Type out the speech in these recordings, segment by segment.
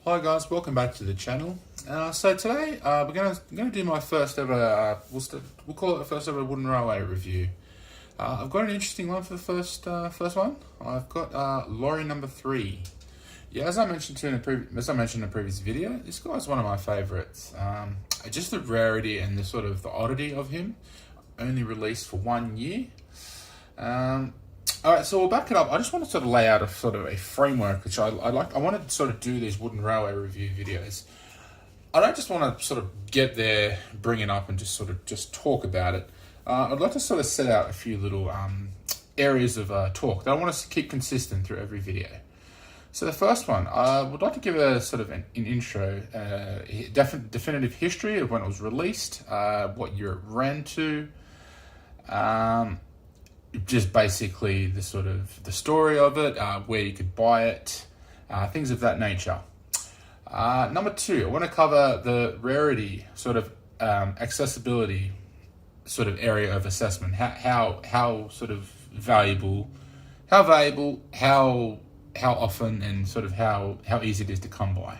Hi guys, welcome back to the channel. So today we're gonna do my first ever. We'll call it the first ever wooden railway review. I've got an interesting one for the first one. I've got Lorry number 3. Yeah, as I mentioned in a previous video, this guy's one of my favourites. Just the rarity and the sort of the oddity of him. Only released for 1 year. Alright, so we'll back it up. I just want to sort of lay out a sort of a framework, which I like. I want to sort of do these wooden railway review videos. I don't just want to sort of get there, bring it up and just talk about it. I'd like to sort of set out a few little areas of talk that I want to keep consistent through every video. So the first one, I would like to give a sort of an intro, definitive history of when it was released, what year it ran to, just basically the sort of the story of it, where you could buy it, things of that nature. Number 2, I want to cover the rarity sort of accessibility sort of area of assessment. How sort of valuable, how often, and sort of how easy it is to come by.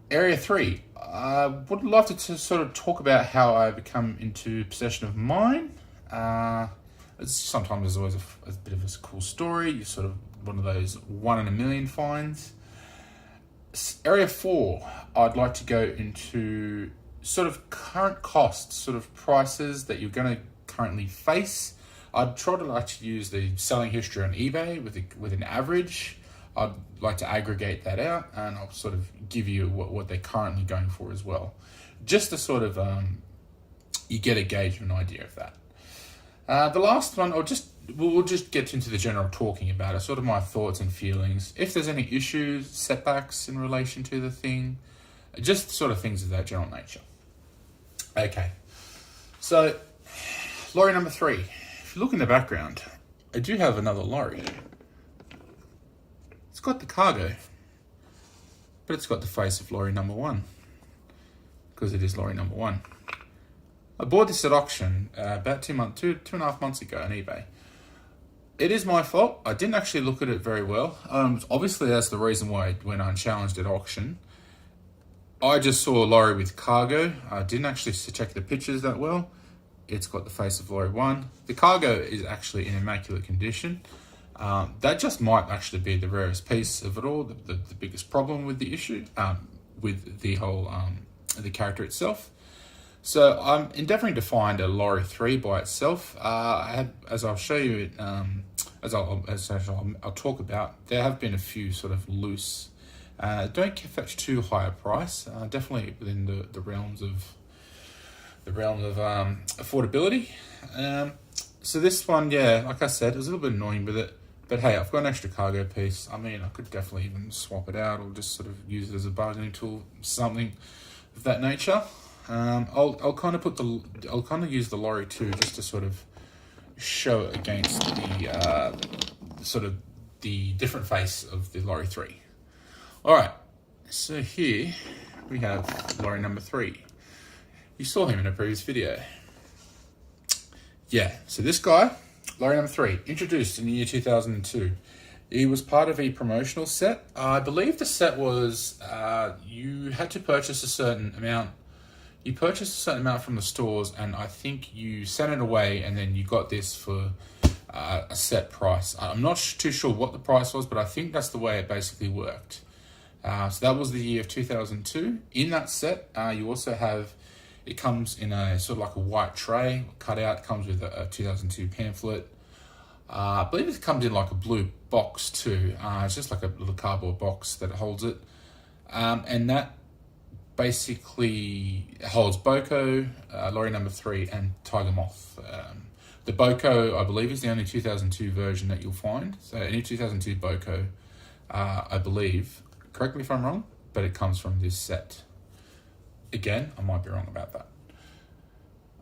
Area 3, I would love to sort of talk about how I become into possession of mine. Sometimes there's always a bit of a cool story. You're sort of one of those 1 in a million finds. Area 4, I'd like to go into sort of current costs, sort of prices that you're going to currently face. I'd try to like to use the selling history on eBay with an average. I'd like to aggregate that out, and I'll sort of give you what they're currently going for as well, just to sort of you get a gauge of an idea of that. The last one, we'll just get into the general talking about it, sort of my thoughts and feelings. If there's any issues, setbacks in relation to the thing, just sort of things of that general nature. Okay, so lorry number 3. If you look in the background, I do have another lorry. It's got the cargo, but it's got the face of lorry number 1, because it is lorry number 1. I bought this at auction about 2.5 months ago on eBay. It is my fault. I didn't actually look at it very well. Obviously, that's the reason why it went unchallenged at auction. I just saw a lorry with cargo. I didn't actually check the pictures that well. It's got the face of lorry 1. The cargo is actually in immaculate condition. That just might actually be the rarest piece of it all. The biggest problem with the issue, with the whole the character itself. So I'm endeavouring to find a lorry 3 by itself. As I'll show you, as I'll talk about, there have been a few sort of loose. Don't fetch too high a price. Definitely within the realms of affordability. So this one, yeah, like I said, it was a little bit annoying with it. But hey, I've got an extra cargo piece. I mean, I could definitely even swap it out or just sort of use it as a bargaining tool, something of that nature. I'll kind of use the lorry 2 just to sort of show it against the sort of the different face of the lorry 3. All right, so here we have lorry number 3. You saw him in a previous video. Yeah, so this guy, lorry number 3, introduced in the year 2002. He was part of a promotional set. I believe the set was you had to purchase a certain amount. You purchased a certain amount from the stores, and I think you sent it away, and then you got this for a set price. I'm not too sure what the price was, but I think that's the way it basically worked. So that was the year of 2002. In that set, you also have, it comes in a sort of like a white tray, cut out. It comes with a 2002 pamphlet. I believe it comes in like a blue box too. It's just like a little cardboard box that holds it. And that basically holds Boko, lorry number 3, and Tiger Moth. The Boko, I believe, is the only 2002 version that you'll find. So any 2002 Boko, I believe, correct me if I'm wrong, but it comes from this set. Again, I might be wrong about that.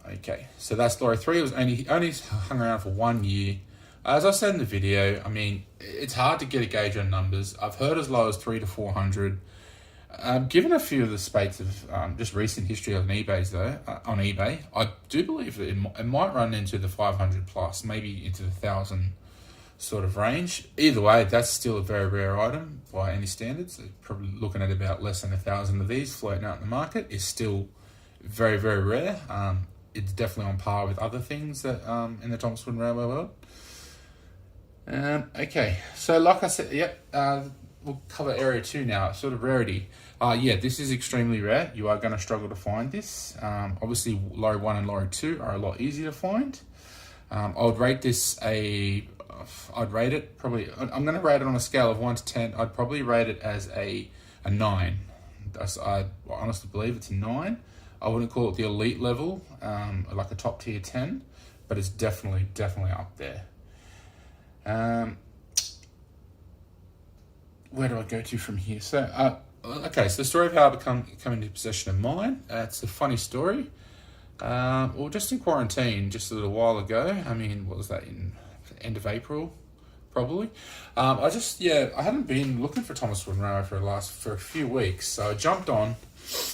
Okay, so that's lorry 3. It was only hung around for 1 year. As I said in the video, I mean, it's hard to get a gauge on numbers. I've heard as low as 300 to 400. Given a few of the spates of just recent history on eBay, I do believe that it might run into the 500 plus, maybe into the 1,000 sort of range. Either way, that's still a very rare item by any standards. Probably looking at about less than 1,000 of these floating out in the market is still very, very rare. It's definitely on par with other things that in the Thomas Wooden Railway world. Okay, so like I said, we'll cover area 2 now, sort of rarity. This is extremely rare. You are going to struggle to find this. Obviously, Lorry 1 and Lorry 2 are a lot easier to find. I would rate this I'd rate it probably, I'm going to rate it on a scale of 1 to 10. I'd probably rate it as a 9. I honestly believe it's a 9. I wouldn't call it the elite level, like a top tier 10, but it's definitely up there. Where do I go to from here? So, okay, so the story of how I come into possession of mine. It's a funny story. Well, just in quarantine, just a little while ago. I mean, what was that, in the end of April, probably? I hadn't been looking for Thomas Wooden Railway for a few weeks, so I jumped on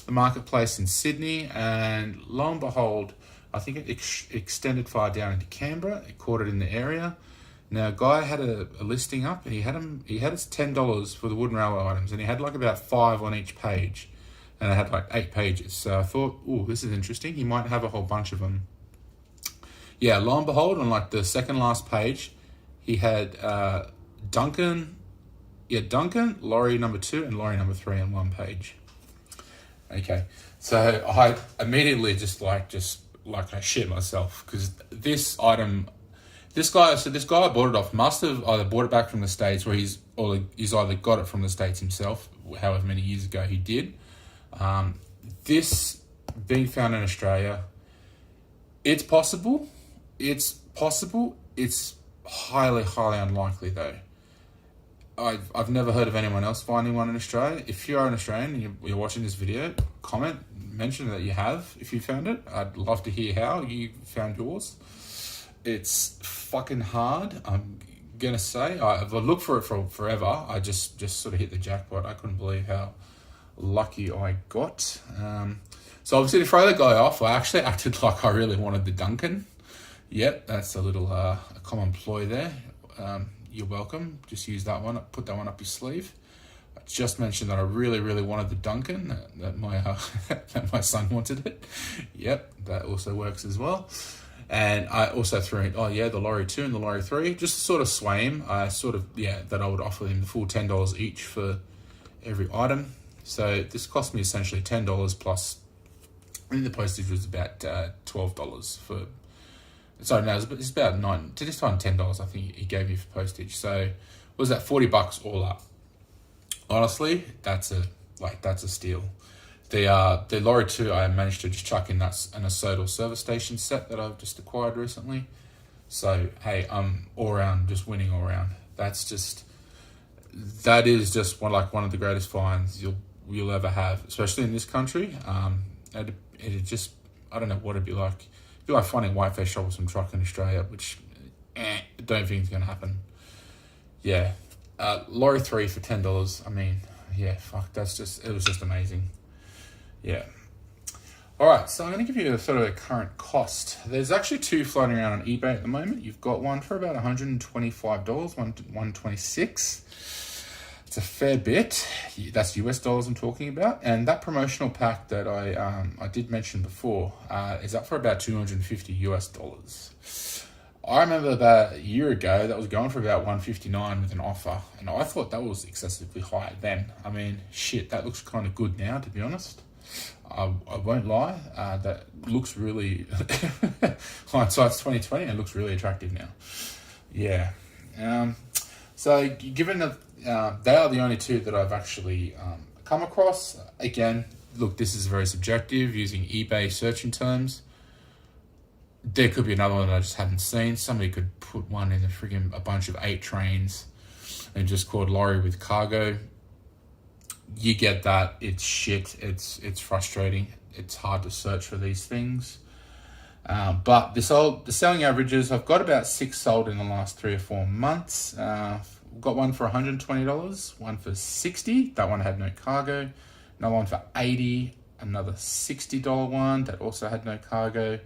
the marketplace in Sydney, and lo and behold, I think it extended far down into Canberra. It caught it in the area. Now, a guy had a listing up, and he had his $10 for the wooden railway items, and he had like about 5 on each page, and I had like 8 pages. So I thought, oh, this is interesting. He might have a whole bunch of them. Yeah, lo and behold, on like the second last page, he had Duncan, Lorry number 2, and Lorry number 3 on one page. Okay, so I immediately just I shit myself, because this item. This guy I bought it off must have either bought it back from the States, or he's either got it from the States himself, however many years ago he did. This being found in Australia, it's possible. It's highly, highly unlikely though. I've never heard of anyone else finding one in Australia. If you are an Australian and you're watching this video, comment, mention that you have if you found it. I'd love to hear how you found yours. It's fucking hard, I'm gonna say. I've looked for it for forever. I just sort of hit the jackpot. I couldn't believe how lucky I got. So obviously, to throw the guy off, I actually acted like I really wanted the Duncan. Yep, that's a little a common ploy there. You're welcome. Just use that one. Put that one up your sleeve. I just mentioned that I really, really wanted the Duncan. That my son wanted it. Yep, that also works as well. And I also threw in, the Lorry 2 and the Lorry 3, just to sort of sway him. That I would offer him the full $10 each for every item. So this cost me essentially $10 plus, I think the postage was about $12 for, sorry, no, it's about $9, to this time $10 I think he gave me for postage. So was that $40 all up? Honestly, that's a steal. The Lorry 2, I managed to just chuck in an Asodal service station set that I've just acquired recently. So, hey, I'm all around, just winning all around. That is just one of the greatest finds you'll ever have, especially in this country. It just, I don't know what it'd be like. It'd be like finding whiteface troublesome truck in Australia, which don't think it's going to happen. Yeah. Lorry 3 for $10. I mean, yeah, fuck, it was just amazing. Yeah. All right, so I'm going to give you a sort of a current cost. There's actually 2 floating around on eBay at the moment. You've got one for about $125, $126. It's a fair bit. That's US dollars I'm talking about. And that promotional pack that I did mention before is up for about $250 US. I remember about a year ago that was going for about $159 with an offer, and I thought that was excessively high then. I mean, shit, that looks kind of good now, to be honest. I won't lie, that looks really, hindsight's 2020, and it looks really attractive now. Yeah. So given that they are the only 2 that I've actually come across, again, look, this is very subjective, using eBay searching terms. There could be another one that I just haven't seen. Somebody could put one in a bunch of 8 trains and just called Lorry with cargo. You get that. It's shit. It's frustrating. It's hard to search for these things. But the selling averages, I've got about 6 sold in the last 3 or 4 months. Got one for $120, one for $60. That one had no cargo. Another one for $80. Another $60 one that also had no cargo.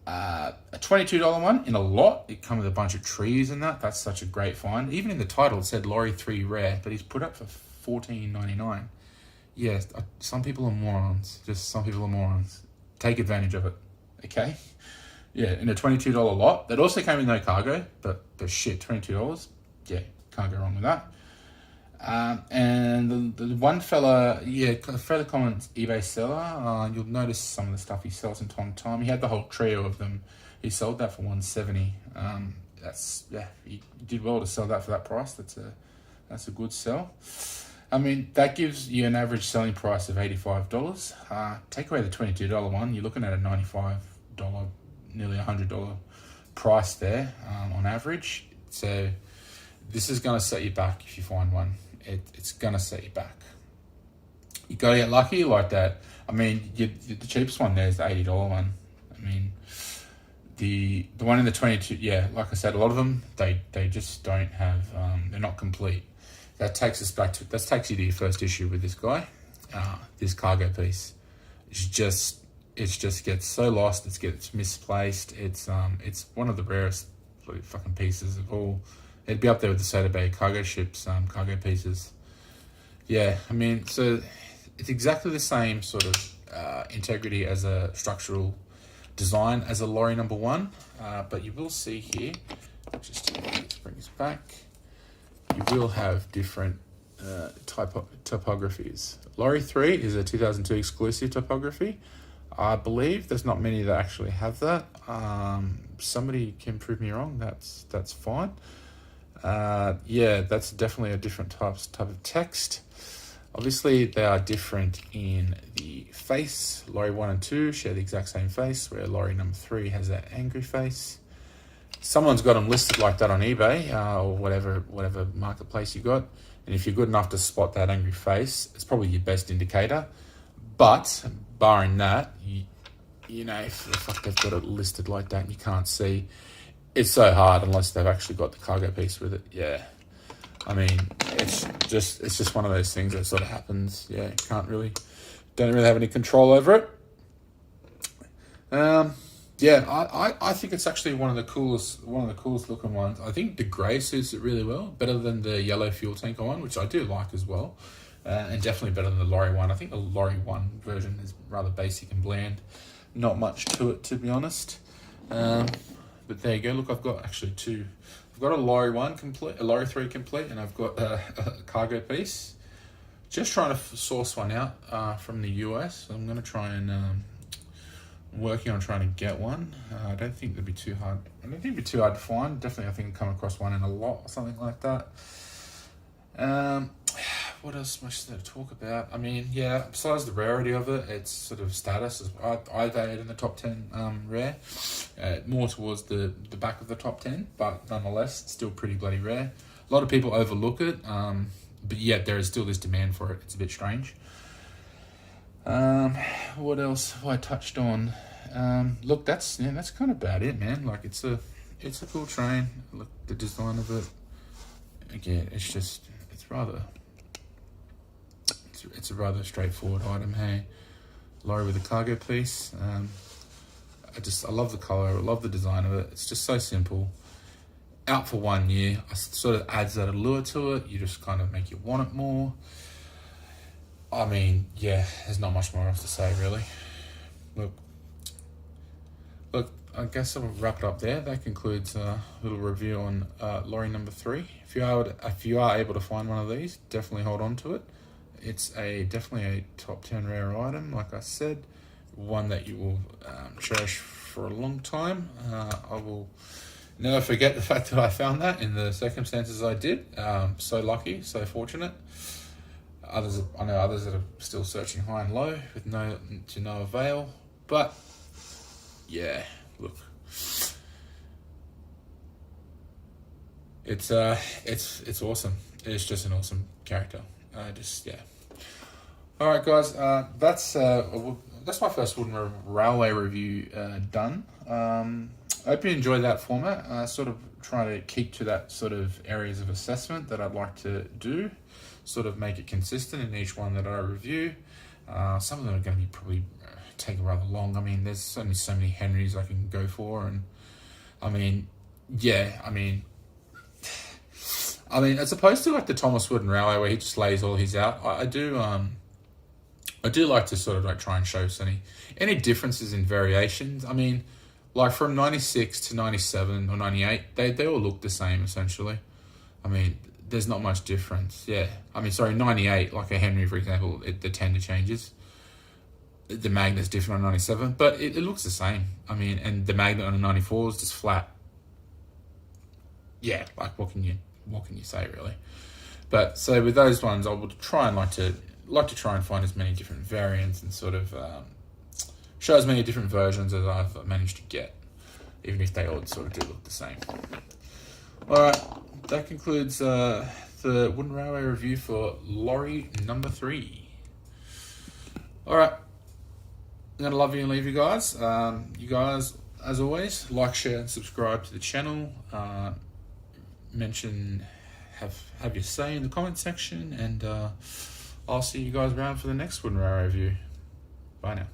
A $22 one in a lot. It comes with a bunch of trees and that. That's such a great find. Even in the title, it said Lorry 3 rare, but he's put up for $14.99. Yeah, some people are morons. Just some people are morons. Take advantage of it. Okay? Yeah, in a $22 lot. That also came with no cargo, but shit, $22. Yeah, can't go wrong with that. And the one fella, yeah, fairly common eBay seller. You'll notice some of the stuff he sells from time to time. He had the whole trio of them. He sold that for $170. He did well to sell that for that price. That's a good sell. I mean, that gives you an average selling price of $85. Take away the $22 one, you're looking at a $95, nearly $100 price there on average. So this is going to set you back if you find one. It's going to set you back. You got to get lucky like that. I mean, the cheapest one there is the $80 one. I mean, the one in the 22, yeah, like I said, a lot of them, they just don't have, they're not complete. That takes you to your first issue with this guy. This cargo piece. It just gets so lost. It gets misplaced. It's one of the rarest fucking pieces of all. It'd be up there with the Soda Bay cargo ships, cargo pieces. Yeah, I mean, so it's exactly the same sort of integrity as a structural design as a Lorry number 1, but you will see here, just let's bring this back, you will have different topographies. Lorry 3 is a 2002 exclusive topography. I believe there's not many that actually have that. Somebody can prove me wrong, that's fine. Yeah, that's definitely a different type of text. Obviously, they are different in the face. Lorry 1 and 2 share the exact same face, where Lorry number 3 has that angry face. Someone's got them listed like that on eBay or whatever marketplace you got. And if you're good enough to spot that angry face, it's probably your best indicator. But barring that, you know, if they've got it listed like that and you can't see, it's so hard unless they've actually got the cargo piece with it. Yeah, I mean, it's just one of those things that sort of happens. Yeah, don't really have any control over it. Yeah, I think it's actually one of the coolest looking ones. I think the grey suits it really well, better than the yellow fuel tanker one, which I do like as well, and definitely better than the Lorry one. I think the Lorry one version is rather basic and bland, not much to it, to be honest. But there you go. Look, I've got actually two. I've got a Lorry 1 complete, a Lorry 3 complete, and I've got a cargo piece. Just trying to source one out from the US. I'm going to try and working on trying to get one. I don't think it'd be too hard. I don't think it'd be too hard to find. Definitely, I think I'll come across one in a lot or something like that. What else much to talk about? I mean, yeah, besides the rarity of it, it's sort of status. I'd add it in the top 10 rare. More towards the back of the top 10, but nonetheless, it's still pretty bloody rare. A lot of people overlook it, but yet there is still this demand for it. It's a bit strange. What else have I touched on? Look, that's kind of about it, man. Like, it's a cool train. Look, the design of it. Again, it's a rather straightforward item. Hey, Lorry with a cargo piece. I love the color. I love the design of it. It's just so simple. Out for 1 year. It sort of adds that allure to it. You just kind of make you want it more. I mean, yeah, there's not much more else to say, really. Look, I guess I'll wrap it up there. That concludes a little review on Lorry number 3. If you are able to find one of these, definitely hold on to it. It's definitely a top 10 rare item, like I said, one that you will cherish for a long time. I will never forget the fact that I found that in the circumstances I did. So lucky, so fortunate. I know others that are still searching high and low with no avail. But yeah, look, it's awesome. It's just an awesome character. Yeah. All right, guys. That's my first wooden railway review done. I hope you enjoyed that format. Sort of trying to keep to that sort of areas of assessment that I'd like to do. Sort of make it consistent in each one that I review. Some of them are going to be probably take rather long. I mean, there's only so many Henrys I can go for, and I mean, as opposed to like the Thomas Wooden Railway where he just lays all his out, I do like to sort of like try and show any differences in variations. I mean, like from 96 to 97 or 98, they all look the same essentially. I mean, there's not much difference. Yeah. I mean, sorry, 98, like a Henry, for example, the tender changes. The magnet's different on 97, but it looks the same. I mean, and the magnet on a 94 is just flat. Yeah, like what can you say really? But so with those ones, I would try and like to try and find as many different variants and sort of show as many different versions as I've managed to get, even if they all sort of do look the same. Alright, that concludes the Wooden Railway review for Lorry number 3. Alright, I'm going to love you and leave you guys. You guys, as always, like, share and subscribe to the channel. Have your say in the comment section, and I'll see you guys around for the next Wooden Railway review. Bye now.